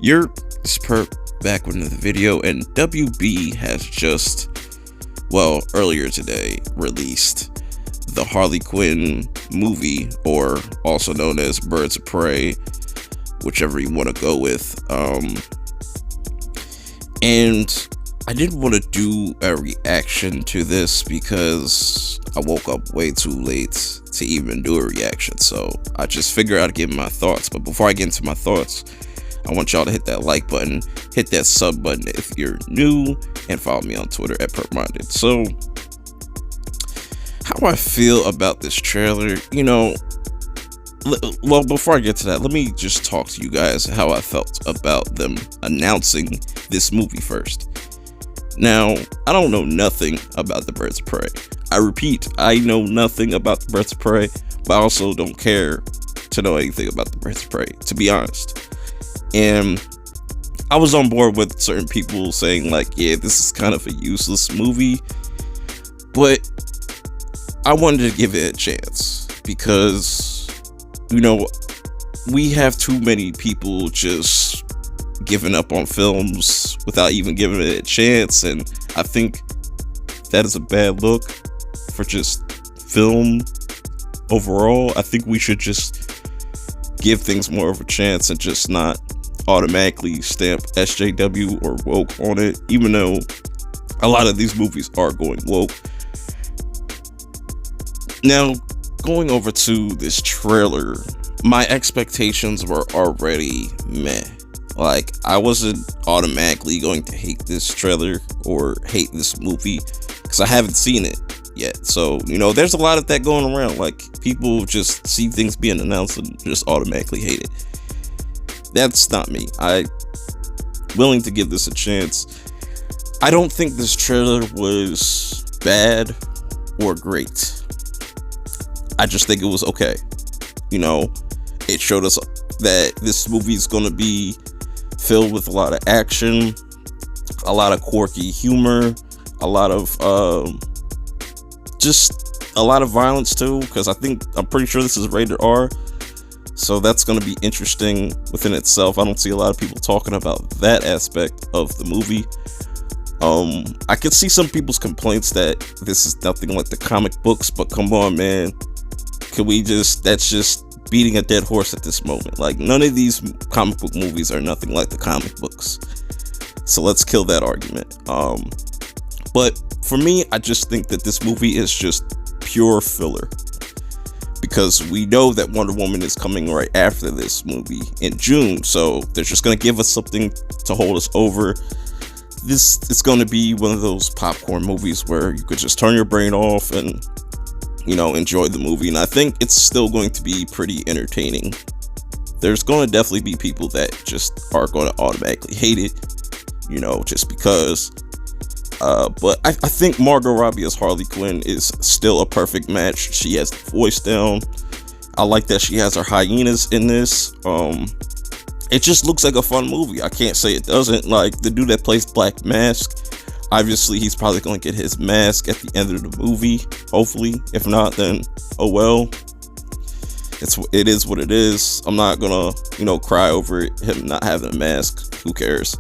You're Perp back with another video, and WB has just, earlier today released the Harley Quinn movie, or also known as Birds of Prey, whichever you want to go with. And I didn't want to do a reaction to this because I woke up way too late to even do a reaction, so I just figured I'd give my thoughts. But before I get into my thoughts, I want y'all to hit that like button, hit that sub button if you're new, and follow me on Twitter at PerpMinded. So, how I feel about this trailer, before I get to that, let me just talk to you guys how I felt about them announcing this movie first. Now, I don't know nothing about the Birds of Prey. I repeat, I know nothing about the Birds of Prey, but I also don't care to know anything about the Birds of Prey, to be honest. And I was on board with certain people saying yeah, this is kind of a useless movie, but I wanted to give it a chance because, we have too many people just giving up on films without even giving it a chance, and I think that is a bad look for just film overall. I think we should just give things more of a chance and just not automatically stamp SJW or woke on it, even though a lot of these movies are going woke. Now, going over to this trailer, my expectations were already meh. I wasn't automatically going to hate this trailer or hate this movie because I haven't seen it yet. So, there's a lot of that going around. People just see things being announced and just automatically hate it. That's not me. I'm willing to give this a chance. I don't think this trailer was bad or great. I just think it was okay. It showed us that this movie is going to be filled with a lot of action, a lot of quirky humor, a lot of just a lot of violence too, because I'm pretty sure this is rated R. So that's going to be interesting within itself. I don't see a lot of people talking about that aspect of the movie. I could see some people's complaints that this is nothing like the comic books, but come on, man. That's just beating a dead horse at this moment. None of these comic book movies are nothing like the comic books. So let's kill that argument. But for me, I just think that this movie is just pure filler, because we know that Wonder Woman is coming right after this movie in June, so they're just going to give us something to hold us over. This is going to be one of those popcorn movies where you could just turn your brain off and, enjoy the movie, and I think it's still going to be pretty entertaining. There's going to definitely be people that just are going to automatically hate it, just because. But I think Margot Robbie as Harley Quinn is still a perfect match. She has the voice down. I like that she has her hyenas in this. It just looks like a fun movie. I can't say it doesn't. The dude that plays Black Mask, obviously he's probably going to get his mask at the end of the movie, hopefully. If not, then oh well. It is what it is. I'm not gonna, cry over him not having a mask. Who cares?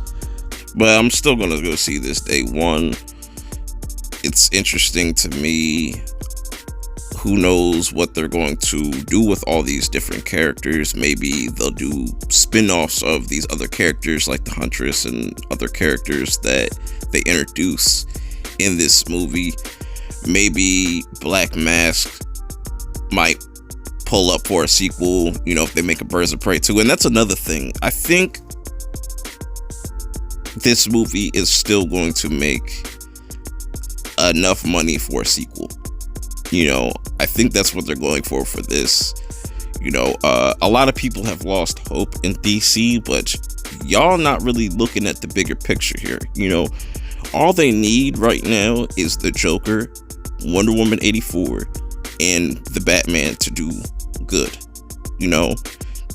But I'm still gonna go see this day one. It's interesting to me. Who knows what they're going to do with all these different characters. Maybe they'll do spin-offs of these other characters like the Huntress and other characters that they introduce in this movie. Maybe Black Mask might pull up for a sequel, if they make a Birds of Prey 2. And that's another thing. I think this movie is still going to make enough money for a sequel. I think that's what they're going for this. A lot of people have lost hope in DC, but y'all not really looking at the bigger picture here. All they need right now is the Joker, Wonder Woman 84, and the Batman to do good.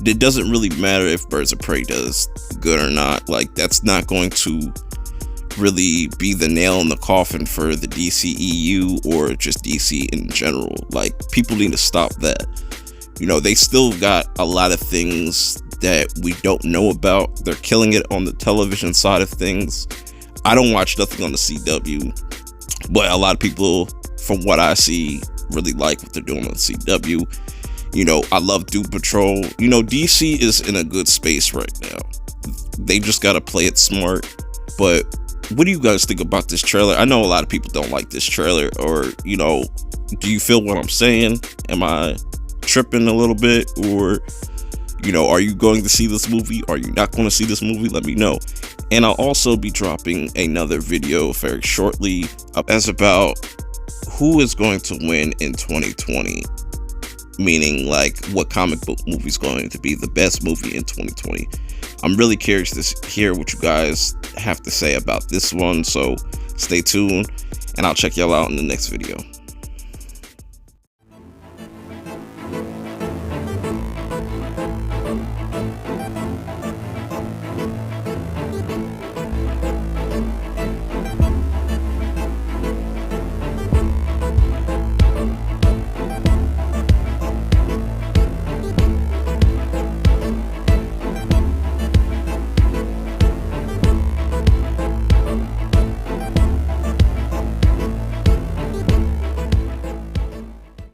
it doesn't really matter if Birds of Prey does good or not. Like, that's not going to really be the nail in the coffin for the DCEU or just DC in general. Like, people need to stop that. You know, they still got a lot of things that we don't know about. They're killing it on the television side of things. I don't watch nothing on the CW, but a lot of people, from what I see, really like what they're doing on the CW. You know, I love Doom Patrol. You know, DC is in a good space right now. They just gotta play it smart. But what do you guys think about this trailer? I know a lot of people don't like this trailer, or, you know, do you feel what I'm saying? Am I tripping a little bit? Or, you know, are you going to see this movie? Are you not going to see this movie? Let me know. And I'll also be dropping another video very shortly as about who is going to win in 2020. Meaning, like, what comic book movie is going to be the best movie in 2020. I'm really curious to hear what you guys have to say about this one. So stay tuned, and I'll check y'all out in the next video.